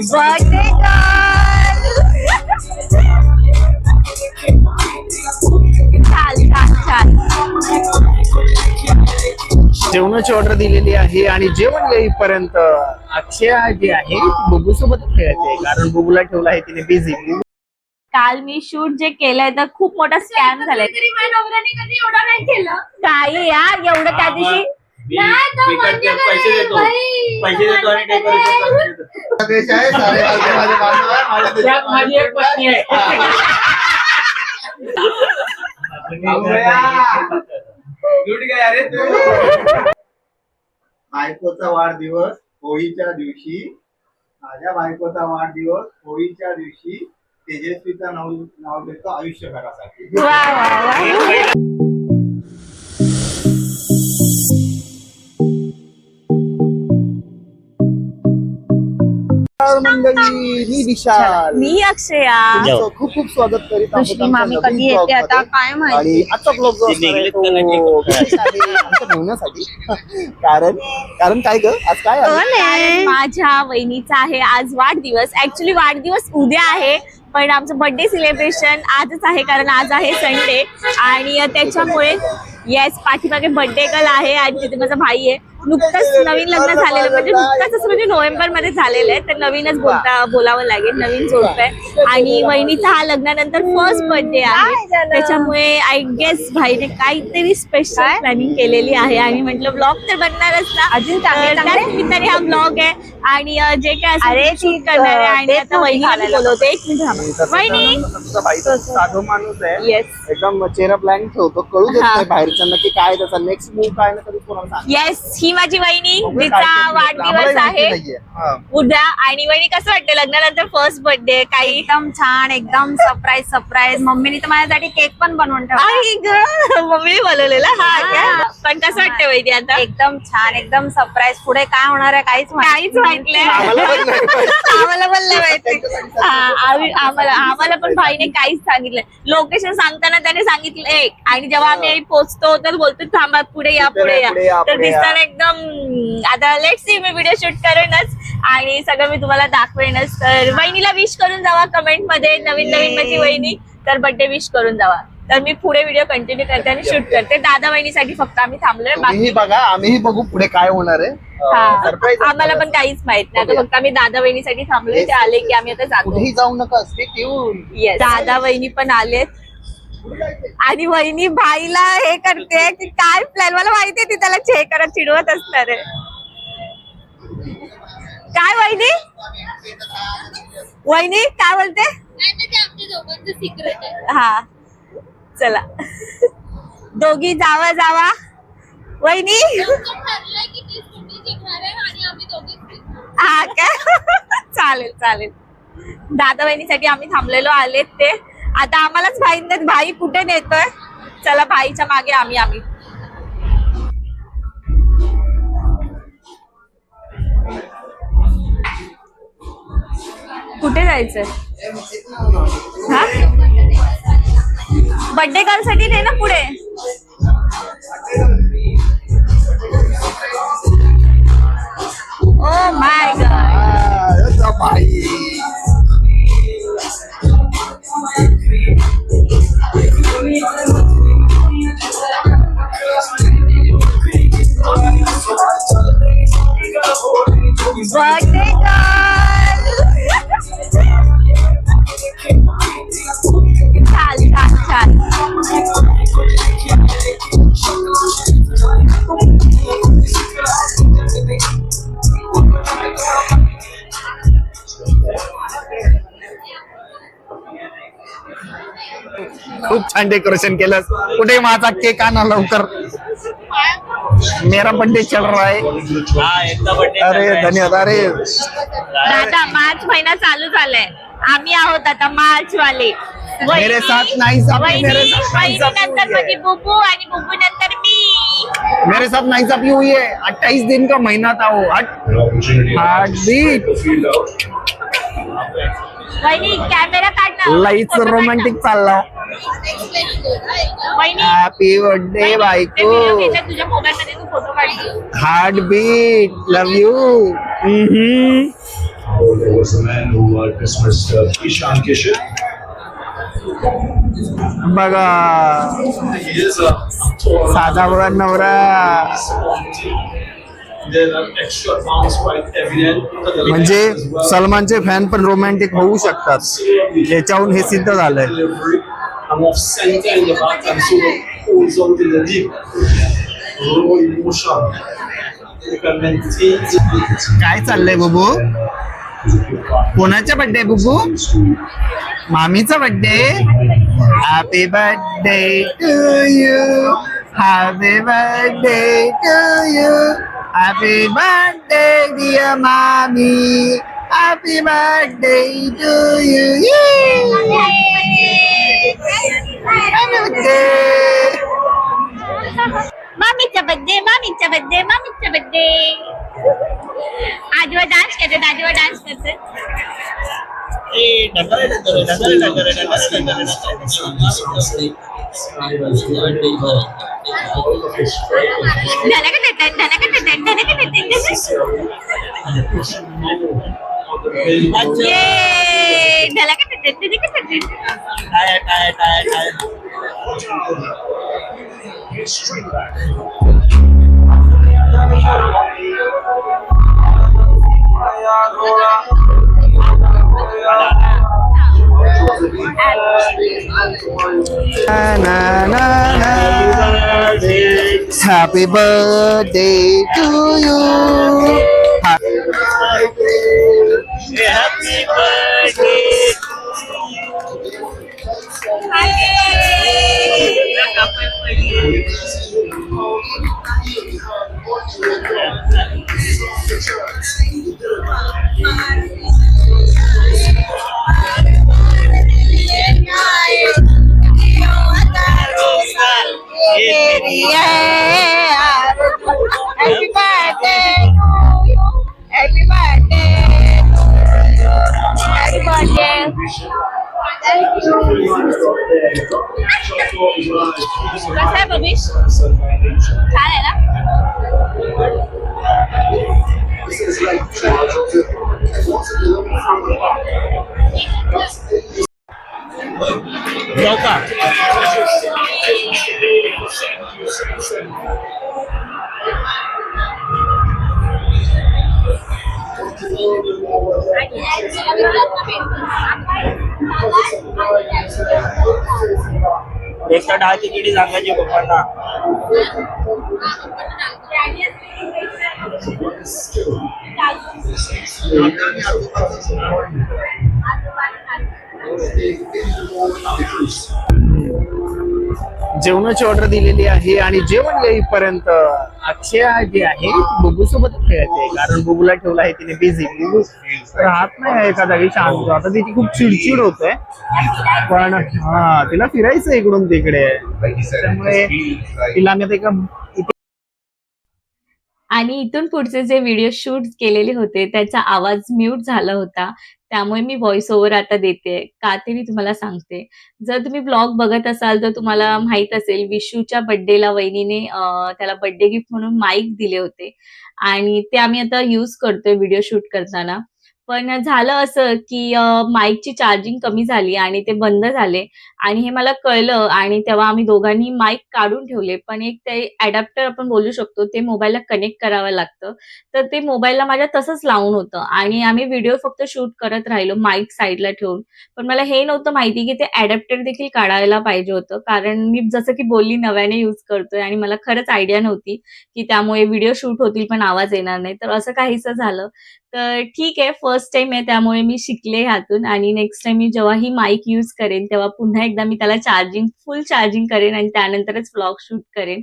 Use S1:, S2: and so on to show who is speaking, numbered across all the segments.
S1: Birthday छान छान छान.
S2: जेवणाची ऑर्डर दिलेली आहे आणि जेवण येईपर्यंत अक्षया जी आहे बुबू सोबत खेळते, कारण बुबूला ठेवला आहे तिने बिझी.
S1: काल मी शूट जे केलंय तर खूप मोठा स्कॅम झालाय.
S3: तरी माझ्या नवऱ्याने कधी एवढं नाही केलं.
S1: काही यार एवढं त्या दिवशी
S4: पैसे देतो आणि डेकोरेशन माझी एक पत्नी आहे.
S5: बायकोचा वाढदिवस होळीच्या दिवशी, माझ्या बायकोचा वाढदिवस होळीच्या दिवशी तेजस्वीचा नाव देतो आयुष्यभरासाठी.
S1: वा वा वा.
S5: मंडळी, मी विशाल,
S1: मी अक्षया.
S5: तुमचं खूप खूप स्वागत करीत आहोत
S1: दुसरी
S5: आमच्या
S1: मामी
S5: नवीन
S1: कधी येते
S5: vlog
S1: आता
S5: मध्ये.
S1: काय माहिती.
S5: आणि आजचा ब्लॉग जो असणार आहे तो विशेष आहे आमच्या ठेवण्यासाठी. कारण काय ग, आज काय आहे?
S1: कारण माझ्या वहिनीचा आहे आज वाढदिवस. ऍक्च्युली वाढदिवस उद्या आहे, पण आमचं बर्थडे सेलिब्रेशन आजच आहे, कारण आज आहे संडे. आणि त्याच्यामुळे येस, पाठीमागे बर्थडे गर्ल आहे आणि तिथे माझा भाई आहे. नुकतंच नवीन लग्न झालेलं, म्हणजे नुकतंच असं म्हणजे नोव्हेंबर मध्ये झालेलं आहे, तर नवीनच बोलावं लागेल, नवीन जोडपं आहे. आणि वहिनीचा हा लग्नानंतर फर्स्ट बर्थडे आहे, त्याच्यामुळे आय गेस भाईने काहीतरी स्पेशल प्लॅनिंग केलेली आहे. आणि म्हटलं ब्लॉग तर बनणारच ना, अजून त्याच निमित्ताने हा ब्लॉग आहे. आणि जे काय असेल शूट करणार आहे. आणि आता वहिनीला मी बोलवते, एक मिनिट थांबा. वहिनी,
S5: तुमचा भाई साधू माणूस आहे,
S1: येस
S5: एकदम चेहरा प्लॅन ठेवतो, कळू देत नाही बाहेरच्यांना की काय त्याचा नेक्स्ट मूव काय ना, कधी कोणाला सांग.
S1: येस, ही माझी वहिनी, तिचा वाढदिवस आहे उद्या. आणि वहिनी, कसं वाटतं लग्नानंतर फर्स्ट बर्थडे? काही
S3: एकदम छान, एकदम सरप्राईज. मम्मीने तर माझ्यासाठी केक पण बनवून ठेवला.
S1: मम्मीने बोलवलेला. हा का? पण कसं वाटतं वहिनी आता?
S3: एकदम छान, एकदम सरप्राईज. पुढे काय होणार आहे काहीच
S1: माहितलंय. आम्हाला पण नाही माहिती. आम्हाला पण भाईने काहीच सांगितलंय. लोकेशन सांगताना त्याने सांगितलं एक, आणि जेव्हा आम्ही पोहोचतो तर बोलतो थांबा, पुढे या. तर दिसताना एकदम आता लेट्स सी, मी व्हिडिओ शूट करेनच आणि सगळं मी तुम्हाला दाखवेनच. तर वहिनीला विश करून जावा कमेंट मध्ये, नवीन माझी वहिनी, तर बर्थडे विश करून जावा. तर मी पुढे व्हिडिओ कंटिन्यू करते आणि शूट करते. दादा वहिनीसाठी फक्त आम्ही थांबलोय, बाकी
S5: बघा, आम्हीही बघू पुढे काय होणार आहे. सरप्राईज
S1: आम्हाला पण काहीच माहित नाही. आता फक्त आम्ही दादा वहिनीसाठी थांबलोय, ते आले की आम्ही आता जातो.
S5: कुठेही जाऊ नका, स्टिक येऊन.
S1: येस, दादा वहिनी पण आलेत. आणि वहिनी भाईला हे करते की काय प्लॅन, मला माहितीये ती त्याला हे करत चिडवत असणार आहे. काय वहिनी काय बोलते? हा, चला दोघी जावा. वहिनी हा काय? चालेल. दादा वहिनीसाठी आम्ही थांबलेलो आलेत ते. आता आम्हालाच माहित नाही भाई कुठे नेतोय. चला, भाईच्या मागे आम्ही. कुठे जायचंय? हा, बर्थडे गर्ल साठी नाही ना पुढे? Oh my God.
S5: भाई
S1: बर्थडे छान.
S2: खूप छान डेकोरेशन केलं. कुठे माझा केक आणा लवकर, मेरा बर्थडे चल रहा है. अरे धन्यवाद. अरे
S1: दादा, मार्च महिना चालू झालाय, आम्ही आहोत आता मार्च वाले.
S2: मेरे साथ नाही साहब, मेरे साथ नाही साहब,
S1: नंतर माझी बुबू आणि बुबू नंतर मी.
S2: मेरे साथ नहीं साहब हुई है. 28 दिन का महीना था वो. Heart bit.
S1: वहिनी कॅमेरा काढ.
S2: लाईच रोमॅन्टिक चालला.
S1: वहिनी
S2: हॅपी बर्थडे बायको.
S1: तुझ्या मोबाईल मध्ये तू फोटो काढ.
S2: Heart beat, love you.
S6: There was a man who dismissed Ishan Kishan.
S2: बघा
S6: He is a tall.
S2: साधा बघा नवरा
S6: There are extra bounce quite evident.
S2: म्हणजे सलमानचे फॅन पण रोमॅन्टिक होऊ शकतात याच्याहून हे सिद्ध झालंय.
S6: Delivery. I'm off center in the back and so pulls out in the deep. Low emotion. You can maintain.
S2: काय चाललंय बुबू? कोणाचा बर्थडे बुबू? मामीचा birthday. Happy birthday to you, happy birthday to you, happy birthday dear मामी, happy birthday to you.
S1: मामीचा birthday, मामीचा birthday, मामीचा बर्थडे. आजवर डान्स करतात, आजवर डान्स करतात. धनकटटट, धनकटटट, धनकटटट. ये धनकटटट, धनकटटट.
S2: Happy birthday to you. Happy birthday.
S4: Happy birthday.
S1: Happy birthday to you. Happy birthday. Happy birthday. कसं आहे बबिश? छान आहे ना?
S4: जाऊ का? एक तर 10 तिकिटी सांगायची पप्पांना.
S2: जेवणाची ऑर्डर दिलेली आहे आणि जेवण येईपर्यंत अक्षया जी आहे बुबू सोबत खेळते, कारण बुबूला ठेवला आहे तिने बिझी. बुबू राहत नाही एका जागी शांत. आता तिची खूप चिडचिड होते, पण हा तिला फिरायचं इकडून तिकडे, त्यामुळे तिला मी आता
S1: आणि इथून पुढचे जे व्हिडिओ शूट केलेले होते त्याचा आवाज म्यूट झाला होता, त्यामुळे मी व्हॉइस ओव्हर आता देते. का ते मी तुम्हाला सांगते. जर तुम्ही ब्लॉग बघत असाल तर तुम्हाला माहित असेल विशूच्या बर्थडेला वहिनीने त्याला बर्थडे गिफ्ट म्हणून माईक दिले होते आणि ते आम्ही आता यूज करतोय व्हिडिओ शूट करताना. पण झालं असं की माईकची चार्जिंग कमी झाली आणि ते बंद झाले आणि हे मला कळलं आणि तेव्हा आम्ही दोघांनी माईक काढून ठेवले. पण एक ते अडॅप्टर आपण बोलू शकतो ते मोबाईलला कनेक्ट करावं लागतं, तर ते मोबाईलला माझ्या तसंच लावून होतं आणि आम्ही व्हिडिओ फक्त शूट करत राहिलो माईक साईडला ठेवून. पण मला हे नव्हतं माहिती की ते अडॅप्टर देखील काढायला पाहिजे होतं, कारण मी जसं की बोलली नव्याने यूज करतोय आणि मला खरंच आयडिया नव्हती की त्यामुळे व्हिडिओ शूट होतील पण आवाज येणार नाही. तर असं काहीसं झालं. तर ठीक आहे, फर्स्ट टाइम आहे त्यामुळे मी शिकले ह्यातून आणि नेक्स्ट टाइम मी जेव्हा ही माईक यूज करेन तेव्हा पुन्हा एकदा मी त्याला फुल चार्जिंग करेन आणि त्यानंतरच व्लॉग शूट करेन.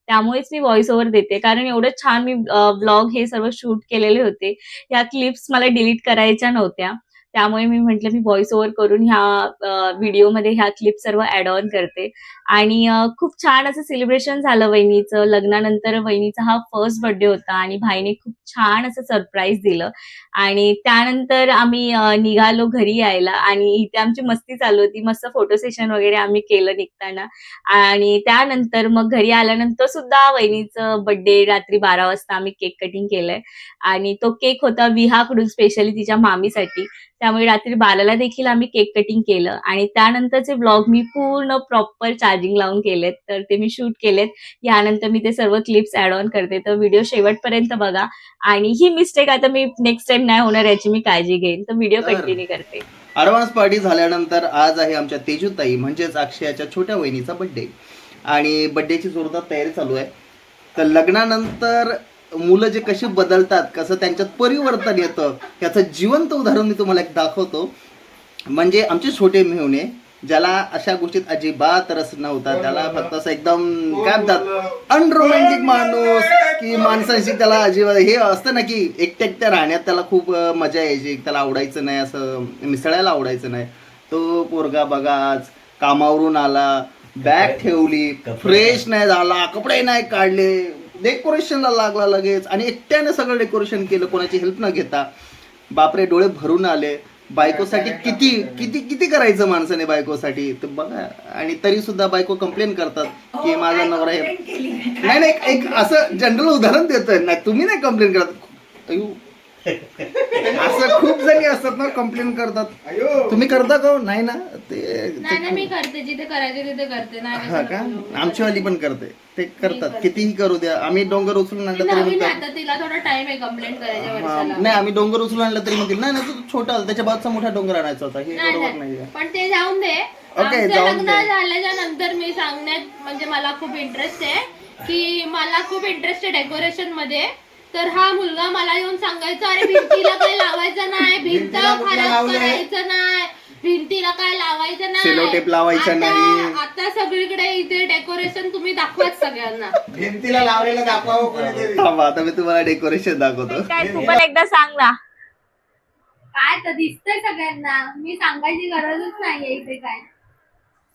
S1: त्यामुळेच मी व्हॉइस ओव्हर देते, कारण एवढं छान मी व्लॉग हे सर्व शूट केलेले होते. ह्या क्लिप्स मला डिलीट करायच्या नव्हत्या. त्यामुळे मी म्हटलं मी व्हॉइस ओव्हर करून ह्या व्हिडिओमध्ये ह्या क्लिप सर्व ऍड ऑन करते. आणि खूप छान असं सेलिब्रेशन झालं वहिनीचं. लग्नानंतर वहिनीचा हा फर्स्ट बर्थडे होता आणि भाईने खूप छान असं सरप्राईज दिलं. आणि त्यानंतर आम्ही निघालो घरी यायला आणि इथे आमची मस्ती चालू होती. मस्त फोटो सेशन वगैरे आम्ही केलं निघताना. आणि त्यानंतर मग घरी आल्यानंतर सुद्धा वहिनीचं बर्थडे रात्री 12 वाजता आम्ही केक कटिंग केलंय. आणि तो केक होता विहाकडून स्पेशली तिच्या मामीसाठी. त्यामुळे रात्री 12ला देखील आम्ही केक कटिंग केलं. आणि त्यानंतरचे व्लॉग मी पूर्ण प्रॉपर चार्जिंग लावून केलेत, तर ते मी शूट केलेत. यानंतर मी ते सर्व क्लिप्स ऍड ऑन करते, तर व्हिडिओ शेवटपर्यंत बघा. आणि ही मिस्टेक आता मी नेक्स्ट टाइम नाही होणार याची मी काळजी घेईन. तर व्हिडिओ कंटिन्यू करते.
S5: ॲडव्हान्स पार्टी झाल्यानंतर आज आहे आमच्या तेजूताई म्हणजेच अक्षयाच्या छोट्या वहिनीचा बड्डे आणि बड्डेची जोरदार तयारी चालू आहे. तर लग्नानंतर मुलं जे कशी बदलतात, कसं त्यांच्यात परिवर्तन येतं, याचं जिवंत उदाहरण मी तुम्हाला एक दाखवतो. म्हणजे आमचे छोटे मेहुणे, ज्याला अशा गोष्टीत अजिबात रस नव्हता, त्याला फक्त असं एकदम काय म्हणतात अनरोमॅन्टिक माणूस, की माणसांशी त्याला अजिबात हे असतं ना की एकट्या राहण्यात त्याला खूप मजा यायची, त्याला आवडायचं नाही, असं मिसळायला आवडायचं नाही. तो पोरगा बघा आज कामावरून आला, बॅग ठेवली, फ्रेश नाही झाला, कपडे नाही काढले, डेकोरेशनला लागला लगेच आणि एकट्याने सगळं डेकोरेशन केलं, कोणाची हेल्प न घेता. बापरे, डोळे भरून आले. बायकोसाठी किती किती किती करायचं माणसाने बायकोसाठी, तर बघा. आणि तरी सुद्धा बायको कंप्लेन करतात की माझा नवरा हे नाही. एक असं जनरल उदाहरण देतोय ना, तुम्ही नाही कंप्लेन करत. अयो, असं खूप जणी असतात ना कंप्लेन करतात. तुम्ही करता का? नाही ना,
S3: नाही मी करते, जिथे करायचे तिथे करते.
S5: हा का? आमची वाली पण करते, ते करतात कितीही करू द्या. आम्ही डोंगर उचलून आणलं तरी म्हणतात
S3: तिला थोडा टाइम आहे कंप्लेंट करायच्या.
S5: नाही, आम्ही डोंगर उचलून आणलं तरी म्हणतील नाही तो छोटा, त्याच्या बाजूचा मोठा डोंगर आणायचा होता. हे बरोबर नाहीये.
S3: पण ते जाऊन दे.
S5: ओके, जाऊन दे.
S3: झाल्याच्या नंतर मी सांगण्यात म्हणजे मला खूप इंटरेस्ट आहे की मला खूप इंटरेस्ट आहे डेकोरेशन मध्ये. तर हा मुलगा मला येऊन सांगायचा, अरे भिंतीला काय लावायचं नाही, भिंत खराब करायचं नाही, भिंतीला काय लावायचं नाही,
S5: सेलो टेप लावायचं नाही.
S3: आता सगळीकडे इथे डेकोरेशन तुम्ही दाखवाच सगळ्यांना.
S5: भिंतीला लावलेलं दाखवा. आता मी तुम्हाला डेकोरेशन दाखवतो.
S1: काय तू पण एकदा सांग ना.
S3: काय तर दिसतंय सगळ्यांना, मी सांगायची गरजच नाहीये इथे काय.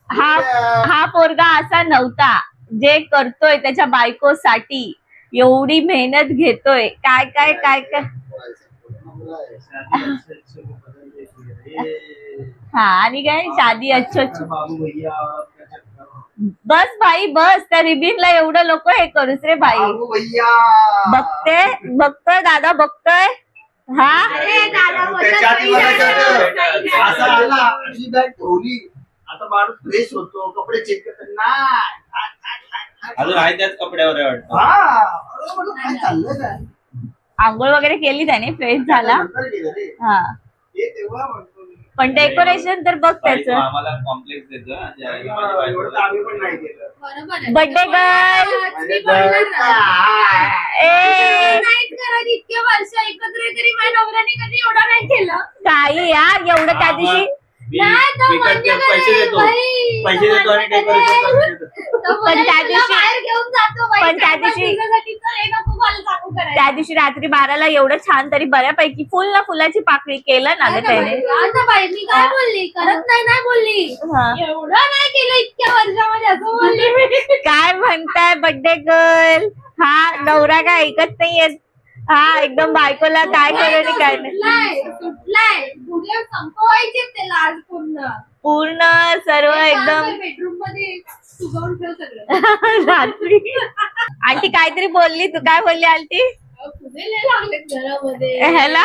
S1: हा पोरगा असा नव्हता जे करतोय त्याच्या बायकोसाठी, एवढी मेहनत घेतोय. काय काय काय काय हा. आणि काय शादी अच्छो. बस भाई बस, त्या रिबीनला एवढं लोक हे करूस रे भाई. बघतोय दादा बघतोय. हा
S5: आता माणूस फ्रेश होतो, कपडे चेक करतो ना,
S4: अजून आहे त्याच कपड्यावर आहे वाटतं.
S5: काय चाललंय काय?
S1: आंघोळ वगैरे केली त्याने, फ्रेश झाला. हा पण डेकोरेशन तर बघ त्याचं.
S4: आम्हाला कॉम्प्लेक्स देतो
S5: आम्ही पण नाही केलं.
S1: बर्थडे गर्ल
S3: इतके वर्ष एकत्र तरी माझ्या नवऱ्याने कधी एवढं नाही केलं.
S1: काही यार एवढं त्या दिवशी
S4: पैसे देतो आणि डेकोरेशन
S1: पण त्या दिवशी
S3: बाहेर घेऊन जातो बाई.
S1: पण त्या दिवशी त्या दिवशी रात्री 12ला एवढं छान तरी बऱ्यापैकी फुल ना फुलाची पाकळी केलं ना ग त्याने.
S3: आता बाई मी काय बोलली, करत नाही बोलली, एवढं नाही केलं इतक्या वर्षामध्ये असं बोलली मी.
S1: काय म्हणताय बर्थडे गर्ल. हा नवरा काय ऐकत नाहीये. हा एकदम बायकोला काय करू काय नाही.
S3: सुटलाय उद्या संपवायचे त्याला आज
S1: पूर्ण सर्व एकदम
S3: बेडरूम मध्ये सुगवून ठेव सगळं.
S1: रात्री आंटी काहीतरी बोलली. तू काय बोलली आंटी?
S3: फुगे लय लागलेत घरामध्ये.
S1: ह्याला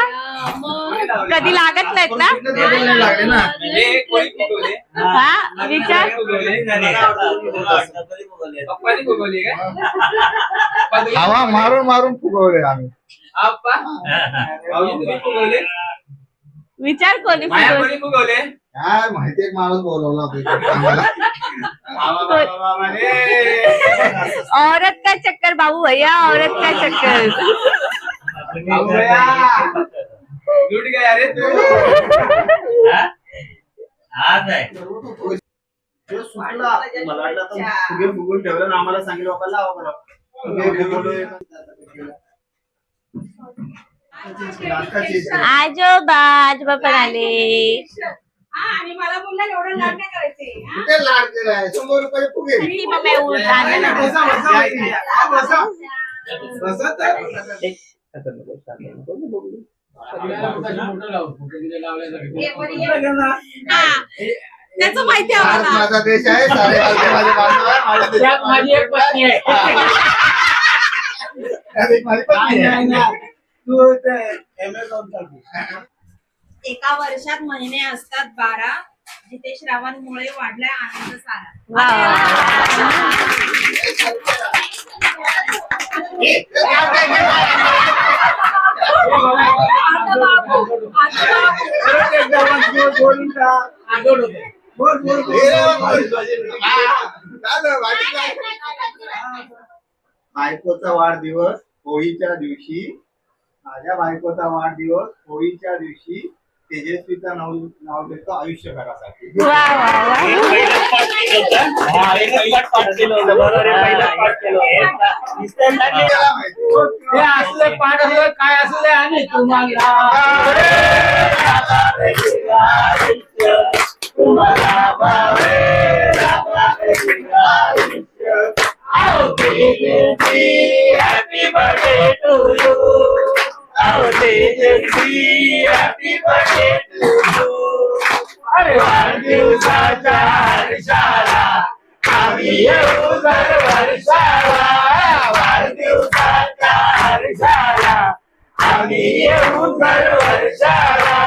S3: मग
S1: कधी लागत नाहीत ना.
S5: लागले ना.
S1: हा विचार.
S5: हवा मारून मारून फुगवले आम्ही.
S1: विचार कोणी
S5: काय माहिती, एक माणूस बोलवला होता.
S1: औरत का चक्कर बाबू भैया, औरत का चक्कर.
S5: सुटला मला वाटलं आता फुगे फुगून ठेवलं ना, आम्हाला सांगितलं बाबा लावा मला.
S1: आजोबा आजोबा पण आले.
S7: आणि मला बोलला एवढं लाड नाही करायचे हा?
S5: कुठे लाड केलाय 100 रुपये फुगे
S1: ती मम्मी उलटा आणला.
S7: त्याचं माहिती आहे
S5: भारत
S7: आम्हाला.
S5: माझा देश आहे सारे माझे बांधव आहे माझ्या देशात
S2: माझी एक पत्नी आहे.
S5: माझी पत्नी आहे.
S6: तू ते Amazon साठी.
S7: एका वर्षात महिने असतात 12 जिथे श्रावणमुळे वाढलाय आनंद सारा.
S1: वा, वा, वा.
S5: बायकोचा वाढदिवस होळीच्या दिवशी माझ्या बायकोचा वाढदिवस होळीच्या दिवशी तेजस्वीचा नाव देतो आयुष्यभरासाठी.
S1: वा, वा, वा.
S2: पहिलाच पाठ केलं होतं. बरोबर आहे, पहिलाच पाठ केलं होतं.
S5: त्याला माहिती.
S2: हे असले पाठ असलं काय असले आणि तुम्हाला happy birthday to you. Happy birthday to you. अरे वाढदिवसाच्या हर्षाला आम्ही येऊ दर वर्षाला. वाढदिवसाच्या हर्षाला आम्ही येऊ दर वर्षाला.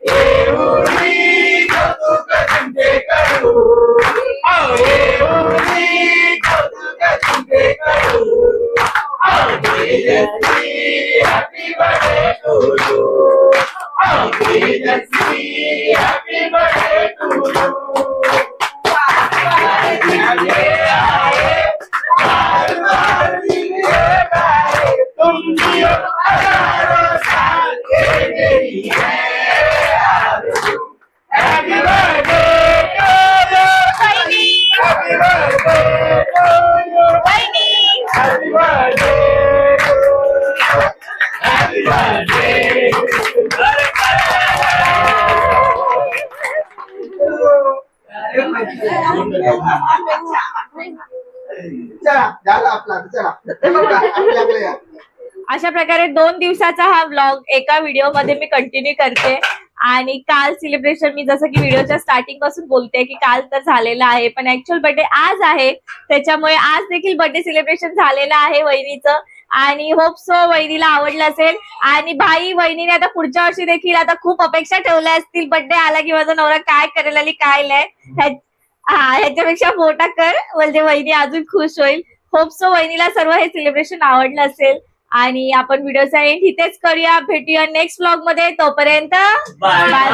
S2: येऊनी कौतुक तुमचे करू. येऊनी कौतुक तुमचे करू. Tejaswi happy birthday to you. Tejaswi happy birthday to you. तुमची हजारों साल के मेरी है आरज़ू. Happy birthday to you. Happy birthday to you. Happy birthday to you. Happy birthday.
S5: चला झाला आपला चला आपल्याकडे या.
S1: अशा प्रकारे 2 दिवसाचा हा व्लॉग एका व्हिडिओ मध्ये मी कंटिन्यू करते. आणि काल सेलिब्रेशन मी जसं की व्हिडिओच्या स्टार्टिंग पासून बोलते की काल तर झालेलं आहे, पण ऍक्च्युअल बर्थडे आज आहे. त्याच्यामुळे आज देखील बर्थडे सेलिब्रेशन झालेलं आहे वहिनीचं. आणि होप सो वहिनीला आवडलं असेल. आणि भाई वहिनीने आता पुढच्या वर्षी देखील आता खूप अपेक्षा ठेवल्या असतील बर्थडे आला की माझा नवरा काय करेल आणि काय नाही. ह्याच्यापेक्षा मोठा कर म्हणजे वहिनी अजून खुश होईल. होप सो वहिनीला सर्व हे सेलिब्रेशन आवडलं असेल. आणि आपण व्हिडिओचा एंड इथेच करूया. भेटूया नेक्स्ट व्लॉग मध्ये. तोपर्यंत बाय बाय.